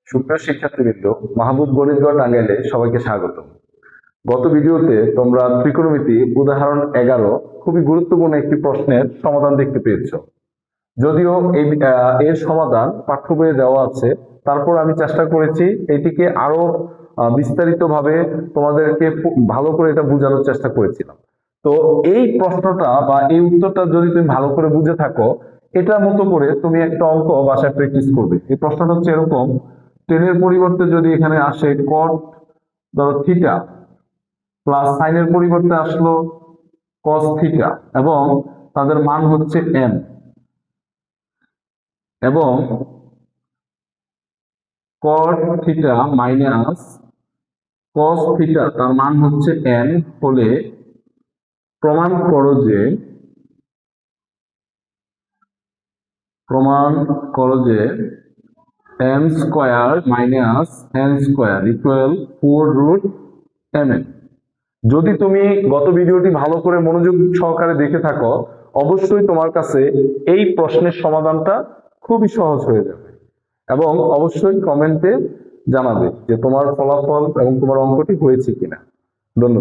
সুপ্রিয় শিক্ষার্থীবৃন্দ, মাহবুব গণিতগড় টাঙ্গাইলে সবাইকে স্বাগত। গত ভিডিওতে তোমরা ত্রিকোণমিতি উদাহরণ 11 খুবই গুরুত্বপূর্ণ একটি প্রশ্নের সমাধান দেখতে পেয়েছ। যদিও এর সমাধান পাঠ্য বইয়ে দেওয়া আছে, তারপর আমি চেষ্টা করেছি এটিকে আরো বিস্তারিতভাবে তোমাদেরকে ভালো করে এটা বোঝানোর চেষ্টা করেছিলাম। তো এই প্রশ্নটা বা এই উত্তরটা যদি তুমি ভালো করে বুঝে থাকো, এটার মতো করে তুমি একটা অঙ্ক বাসায় প্র্যাকটিস করবে। এই প্রশ্নটা হচ্ছে এরকম: টেনের পরিবর্তে যদি এখানে আসে কট ধরো থিটা প্লাস সাইনের পরিবর্তে আসলো কস থিটা এবং তাদের মান হচ্ছে এন, এবং cot theta minus cos theta তার মান হচ্ছে এন হলে প্রমাণ করো যে m square minus n square equal 4√mn। যদি তুমি গত ভিডিওটি ভালো করে মনোযোগ সহকারে দেখে থাকো, অবশ্যই তোমার কাছে এই প্রশ্নের সমাধানটা খুবই সহজ হয়ে যাবে, এবং অবশ্যই কমেন্টে জানাবে যে তোমার ফলাফল এবং তোমার অঙ্কটি হয়েছে কিনা। ধন্যবাদ।